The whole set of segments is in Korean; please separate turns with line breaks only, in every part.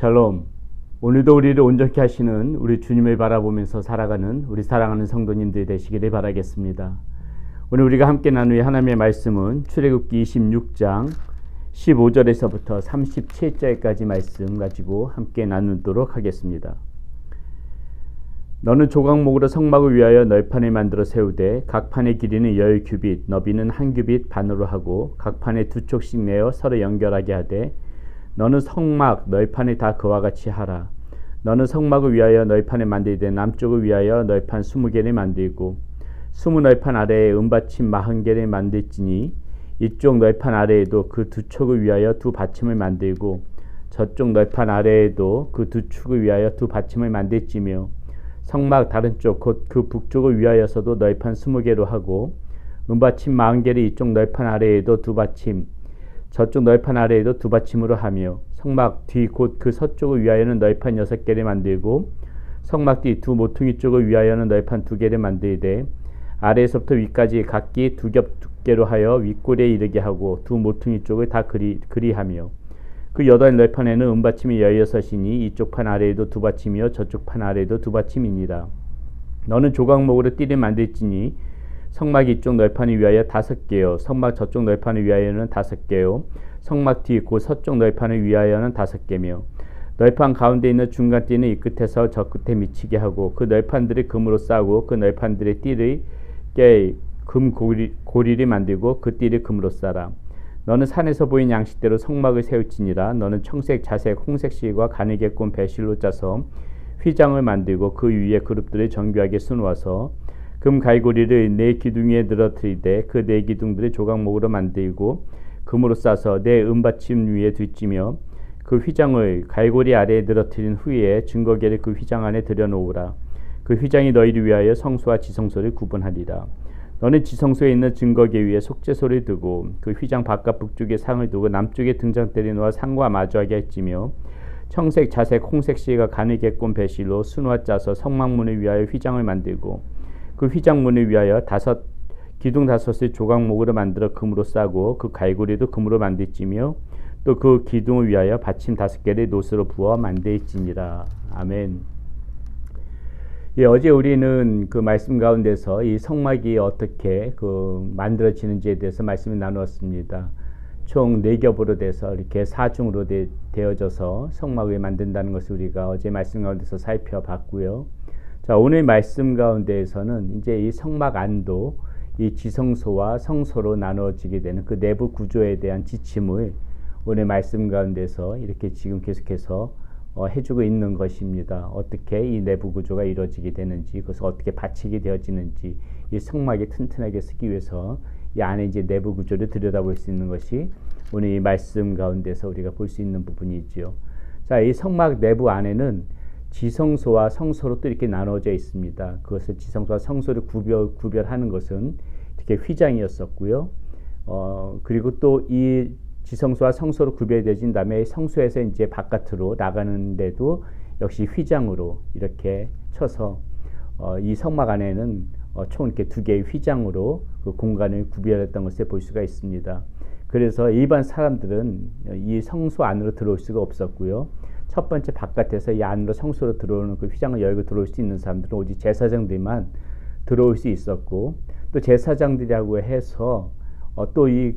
샬롬. 오늘도 우리를 온전케 하시는 우리 주님을 바라보면서 살아가는 우리 사랑하는 성도님들 되시기를 바라겠습니다. 오늘 우리가 함께 나눌 하나님의 말씀은 출애굽기 26장 15절에서부터 37절까지 말씀 가지고 함께 나누도록 하겠습니다. 너는 조각목으로 성막을 위하여 널판을 만들어 세우되 각 판의 길이는 10규빗, 너비는 1규빗 반으로 하고 각 판에 2촉씩 내어 서로 연결하게 하되 너는 성막 널판을 다 그와 같이 하라. 너는 성막을 위하여 널판을 만들되 남쪽을 위하여 널판 20개를 만들고 20널판 아래에 은받침 40개를 만들지니 이쪽 널판 아래에도 그 2촉을 위하여 2받침을 만들고 저쪽 널판 아래에도 그 2축을 위하여 2받침을 만들지며 성막 다른 쪽 곧 그 북쪽을 위하여서도 널판 20개로 하고 은받침 40개를 이쪽 널판 아래에도 2받침 저쪽 널판 아래에도 2받침으로 하며 성막 뒤 곧 그 서쪽을 위하여는 널판 6개를 만들고 성막 뒤 두 모퉁이 쪽을 위하여는 널판 2개를 만들되 아래에서부터 위까지 각기 2겹 두께로 하여 윗골에 이르게 하고 두 모퉁이 쪽을 다 그리하며 그 8널판에는 은받침이 16이니 이쪽 판 아래에도 2받침이요 저쪽 판 아래에도 2받침이니라. 너는 조각목으로 띠를 만들지니 성막 이쪽 널판을 위하여 5개요 성막 저쪽 널판을 위하여는 5개요 성막 뒤 곧 서쪽 널판을 위하여는 5개며 널판 가운데 있는 중간 띠는 이 끝에서 저 끝에 미치게 하고 그 널판들을 금으로 싸고 그 널판들의 띠를 깨 금 고리를 만들고 그 띠를 금으로 싸라. 너는 산에서 보인 양식대로 성막을 세울지니라. 너는 청색, 자색, 홍색 실과 가늘게 꼰 배실로 짜서 휘장을 만들고 그 위에 그룹들을 정교하게 수놓아서 금 갈고리를 4기둥에 늘어뜨리되 그 4기둥들을 조각목으로 만들고 금으로 싸서 내 은받침 위에 뒷지며 그 휘장을 갈고리 아래에 늘어뜨린 후에 증거계를 그 휘장 안에 들여놓으라. 그 휘장이 너희를 위하여 성소와 지성소를 구분하리라. 너는 지성소에 있는 증거계 위에 속죄소를 두고 그 휘장 바깥 북쪽에 상을 두고 남쪽에 등잔대를 놓아 상과 마주하게 할지며 청색, 자색, 홍색 실과 가늘게 꼰 배실로 수놓아 짜서 성막문을 위하여 휘장을 만들고 그 휘장문을 위하여 기둥 5을 조각목으로 만들어 금으로 싸고 그 갈고리도 금으로 만들지며 또 그 기둥을 위하여 받침 5개를 노스로 부어 만들지니라. 아멘. 예, 어제 우리는 그 말씀 가운데서 이 성막이 어떻게 만들어지는지에 대해서 말씀을 나누었습니다. 총 4겹으로 돼서 이렇게 사중으로 되어져서 성막을 만든다는 것을 우리가 어제 말씀 가운데서 살펴봤고요. 자, 오늘 말씀 가운데에서는 이제 이 성막 안도 이 지성소와 성소로 나누어지게 되는 그 내부 구조에 대한 지침을 오늘 말씀 가운데서 이렇게 지금 계속해서 해주고 있는 것입니다. 어떻게 이 내부 구조가 이루어지게 되는지, 그것을 어떻게 받치게 되어지는지, 이 성막이 튼튼하게 서기 위해서 이 안에 이제 내부 구조를 들여다볼 수 있는 것이 오늘 이 말씀 가운데서 우리가 볼 수 있는 부분이지요. 자, 이 성막 내부 안에는 지성소와 성소로 또 이렇게 나눠져 있습니다. 그것을 지성소와 성소를 구별하는 것은 이렇게 휘장이었었고요. 그리고 또 이 지성소와 성소로 구별되어진 다음에 성소에서 이제 바깥으로 나가는데도 역시 휘장으로 이렇게 쳐서 이 성막 안에는 총 이렇게 2개의 휘장으로 그 공간을 구별했던 것을 볼 수가 있습니다. 그래서 일반 사람들은 이 성소 안으로 들어올 수가 없었고요. 첫 번째 바깥에서 이 안으로 성소로 들어오는 그 휘장을 열고 들어올 수 있는 사람들은 오직 제사장들만 들어올 수 있었고, 또 제사장들이라고 해서 또 이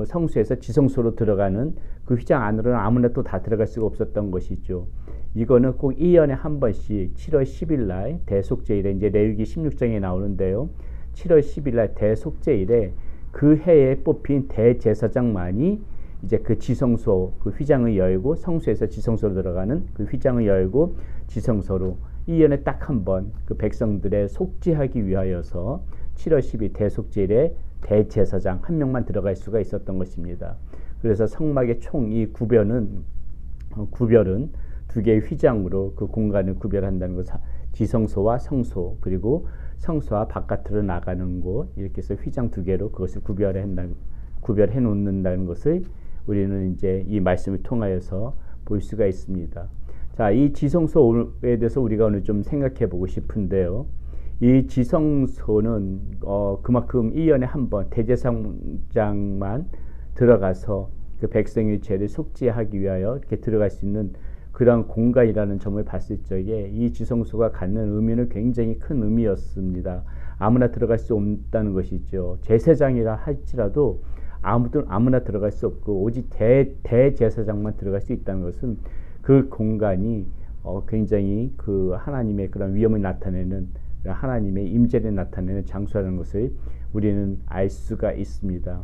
성소에서 지성소로 들어가는 그 휘장 안으로는 아무나 또 다 들어갈 수가 없었던 것이죠. 이거는 꼭 1년에 한 번씩 7월 10일 날 대속제일에 이제 레위기 16장에 나오는데요. 7월 10일 날 대속제일에 그 해에 뽑힌 대제사장만이 이제 그 지성소 그 휘장을 열고 성소에서 지성소로 들어가는 그 휘장을 열고 지성소로 1년에 딱 한 번 그 백성들의 속죄하기 위하여서 7월 10일 대속제일에 대제사장 한 명만 들어갈 수가 있었던 것입니다. 그래서 성막의 총 이 구별은 2개의 휘장으로 그 공간을 구별한다는 것, 지성소와 성소, 그리고 성소와 바깥으로 나가는 곳, 이렇게 해서 휘장 2개로 그것을 구별해 놓는다는 것을 우리는 이제 이 말씀을 통하여서 볼 수가 있습니다. 자, 이 지성소에 대해서 우리가 오늘 좀 생각해 보고 싶은데요. 이 지성소는 그만큼 1년에 한 번 대제사장만 들어가서 그 백성의 죄를 속죄하기 위하여 이렇게 들어갈 수 있는 그런 공간이라는 점을 봤을 적에 이 지성소가 갖는 의미는 굉장히 큰 의미였습니다. 아무나 들어갈 수 없다는 것이죠. 제사장이라 할지라도 아무나 들어갈 수 없고 오직 대제사장만 들어갈 수 있다는 것은 그 공간이 굉장히 그 하나님의 그런 위엄을 나타내는, 하나님의 임재를 나타내는 장소라는 것을 우리는 알 수가 있습니다.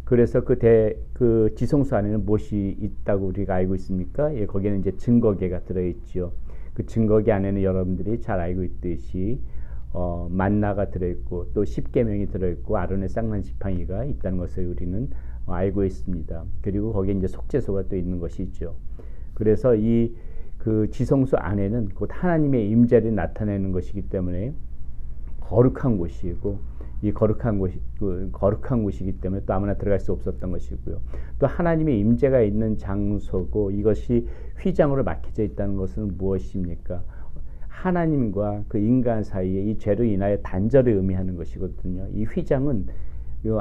그래서 그 지성소 안에는 무엇이 있다고 우리가 알고 있습니까? 예, 거기에는 이제 증거궤가 들어있죠. 그 증거궤 안에는 여러분들이 잘 알고 있듯이 만나가 들어있고 또 십계명이 들어있고 아론의 쌍난 지팡이가 있다는 것을 우리는 알고 있습니다. 그리고 거기에 이제 속죄소가 또 있는 것이죠. 그래서 그 지성소 안에는 곧 하나님의 임재를 나타내는 것이기 때문에 거룩한 곳이고, 이 거룩한 곳이기 때문에 또 아무나 들어갈 수 없었던 것이고요. 또 하나님의 임재가 있는 장소고, 이것이 휘장으로 막혀져 있다는 것은 무엇입니까? 하나님과 그 인간 사이에 이 죄로 인하여 단절을 의미하는 것이거든요. 이 휘장은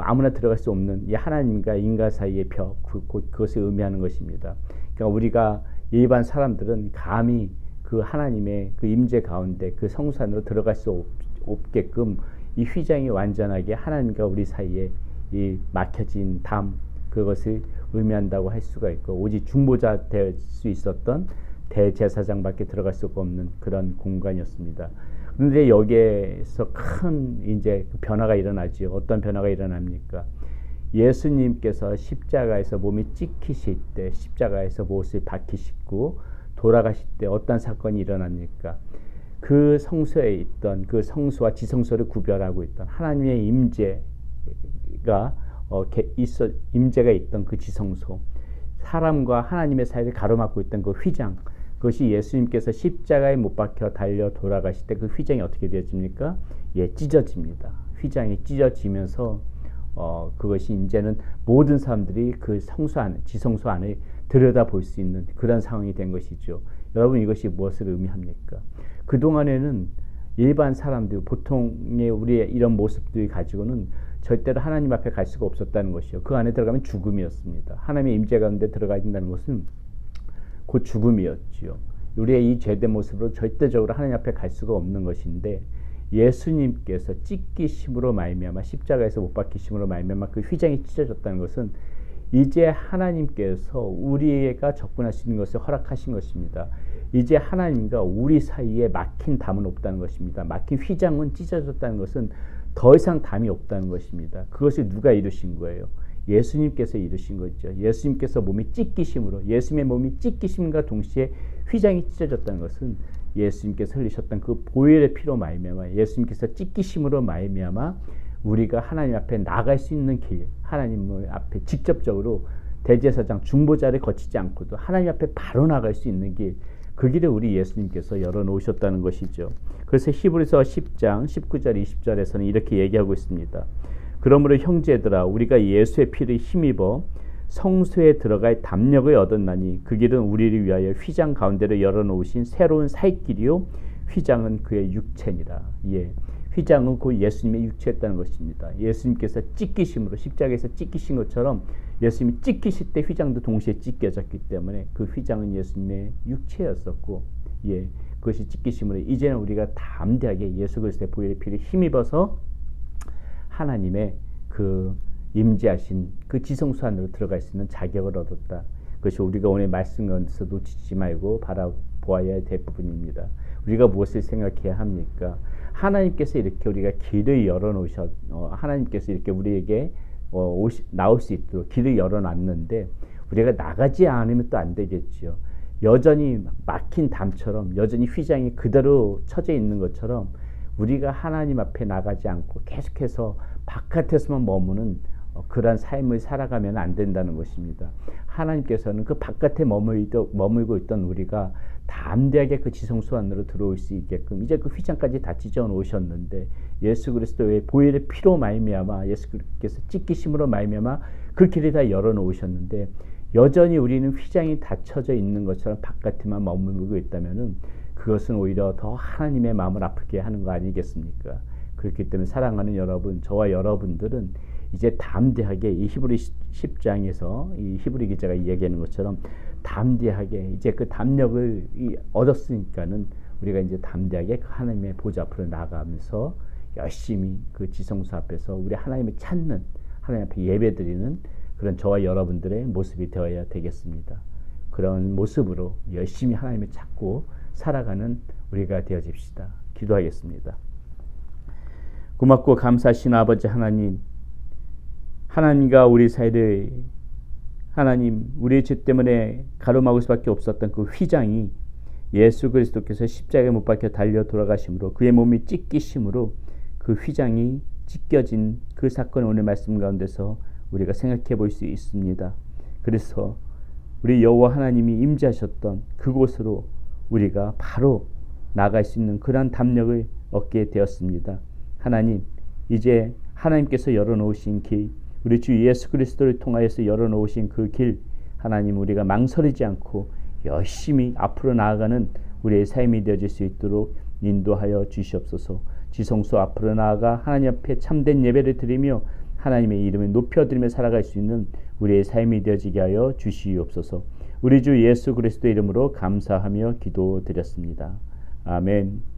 아무나 들어갈 수 없는 이 하나님과 인간 사이의 벽, 그것을 의미하는 것입니다. 그러니까 우리가 일반 사람들은 감히 그 하나님의 그 임재 가운데 그 성소 안으로 들어갈 수 없게끔 이 휘장이 완전하게 하나님과 우리 사이에 이 막혀진 담, 그것을 의미한다고 할 수가 있고, 오직 중보자 될 수 있었던 대제사장밖에 들어갈 수가 없는 그런 공간이었습니다. 그런데 여기에서 큰 이제 변화가 일어나죠. 어떤 변화가 일어납니까? 예수님께서 십자가에서 몸이 찍히실 때, 십자가에서 못을 박히시고 돌아가실 때 어떤 사건이 일어납니까? 그 성소에 있던 그 성소와 지성소를 구별하고 있던 하나님의 임재가 있던 그 지성소, 사람과 하나님의 사이를 가로막고 있던 그 휘장, 그것이 예수님께서 십자가에 못 박혀 달려 돌아가실 때 그 휘장이 어떻게 되어집니까? 예, 찢어집니다. 휘장이 찢어지면서 그것이 이제는 모든 사람들이 그 성소 안에, 지성소 안에 들여다볼 수 있는 그런 상황이 된 것이죠. 여러분, 이것이 무엇을 의미합니까? 그동안에는 일반 사람들, 보통의 우리의 이런 모습들이 가지고는 절대로 하나님 앞에 갈 수가 없었다는 것이요. 그 안에 들어가면 죽음이었습니다. 하나님의 임재 가운데 들어가야 된다는 것은 곧 죽음이었지요. 우리의 이 죄된 모습으로 절대적으로 하나님 앞에 갈 수가 없는 것인데, 예수님께서 찢기심으로 말미암아, 십자가에서 못 박히심으로 말미암아 그 휘장이 찢어졌다는 것은 이제 하나님께서 우리가 접근할 수 있는 것을 허락하신 것입니다. 이제 하나님과 우리 사이에 막힌 담은 없다는 것입니다. 막힌 휘장은 찢어졌다는 것은 더 이상 담이 없다는 것입니다. 그것을 누가 이루신 거예요? 예수님께서 이루신 거죠. 예수님께서 몸이 찢기심으로, 예수님의 몸이 찢기심과 동시에 휘장이 찢어졌다는 것은 예수님께서 흘리셨던 그 보혈의 피로 말미암아, 예수님께서 찢기심으로 말미암아 우리가 하나님 앞에 나갈 수 있는 길, 하나님 앞에 직접적으로 대제사장 중보자를 거치지 않고도 하나님 앞에 바로 나갈 수 있는 길, 그 길을 우리 예수님께서 열어놓으셨다는 것이죠. 그래서 히브리서 10장 19절 20절에서는 이렇게 얘기하고 있습니다. 그러므로 형제들아, 우리가 예수의 피를 힘입어 성소에 들어갈 담력을 얻었나니 그 길은 우리를 위하여 휘장 가운데로 열어놓으신 새로운 살 길이요, 휘장은 그의 육체니라. 예, 휘장은 그 예수님의 육체였다는 것입니다. 예수님께서 찢기심으로, 십자가에서 찢기신 것처럼 예수님이 찢기실 때 휘장도 동시에 찢겨졌기 때문에 그 휘장은 예수님의 육체였었고, 예, 그것이 찢기심으로 이제는 우리가 담대하게 예수 그리스도의 보혈의 피를 힘입어서 하나님의 그 임재하신 그 지성소 안으로 들어갈 수 있는 자격을 얻었다. 그것이 우리가 오늘 말씀 가운데서 놓치지 말고 바라보아야 될 부분입니다. 우리가 무엇을 생각해야 합니까? 하나님께서 이렇게 우리가 길을 하나님께서 이렇게 우리에게 나올 수 있도록 길을 열어놨는데 우리가 나가지 않으면 또 안 되겠지요. 여전히 막힌 담처럼, 여전히 휘장이 그대로 쳐져 있는 것처럼 우리가 하나님 앞에 나가지 않고 계속해서 바깥에서만 머무는 그러한 삶을 살아가면 안 된다는 것입니다. 하나님께서는 그 바깥에 머물고 있던 우리가 담대하게 그 지성소 안으로 들어올 수 있게끔 이제 그 휘장까지 다 찢어 놓으셨는데, 예수 그리스도의 보혈의 피로 말미암아, 예수께서 찢기심으로 말미암아 그 길을 다 열어 놓으셨는데, 여전히 우리는 휘장이 닫혀져 있는 것처럼 바깥에만 머물고 있다면은 그것은 오히려 더 하나님의 마음을 아프게 하는 거 아니겠습니까? 그렇기 때문에 사랑하는 여러분, 저와 여러분들은 이제 담대하게 이 히브리 10장에서 이 히브리 기자가 이야기하는 것처럼 담대하게 이제 그 담력을 얻었으니까는 우리가 이제 담대하게 하나님의 보좌 앞으로 나가면서 열심히 그 지성소 앞에서 우리 하나님을 찾는, 하나님 앞에 예배드리는 그런 저와 여러분들의 모습이 되어야 되겠습니다. 그런 모습으로 열심히 하나님을 찾고 살아가는 우리가 되어집시다. 기도하겠습니다. 고맙고 감사하신 아버지 하나님, 하나님과 우리 사이를 하나님 우리의 죄 때문에 가로막을 수밖에 없었던 그 휘장이 예수 그리스도께서 십자가에 못 박혀 달려 돌아가심으로 그의 몸이 찢기심으로 그 휘장이 찢겨진 그 사건을 오늘 말씀 가운데서 우리가 생각해 볼 수 있습니다. 그래서 우리 여호와 하나님이 임재하셨던 그곳으로 우리가 바로 나갈 수 있는 그러한 담력을 얻게 되었습니다. 하나님, 이제 하나님께서 열어놓으신 길, 우리 주 예수 그리스도를 통하여서 열어놓으신 그 길, 하나님 우리가 망설이지 않고 열심히 앞으로 나아가는 우리의 삶이 되어질 수 있도록 인도하여 주시옵소서. 지성소 앞으로 나아가 하나님 앞에 참된 예배를 드리며 하나님의 이름을 높여드리며 살아갈 수 있는 우리의 삶이 되어지게 하여 주시옵소서. 우리 주 예수 그리스도의 이름으로 감사하며 기도드렸습니다. 아멘.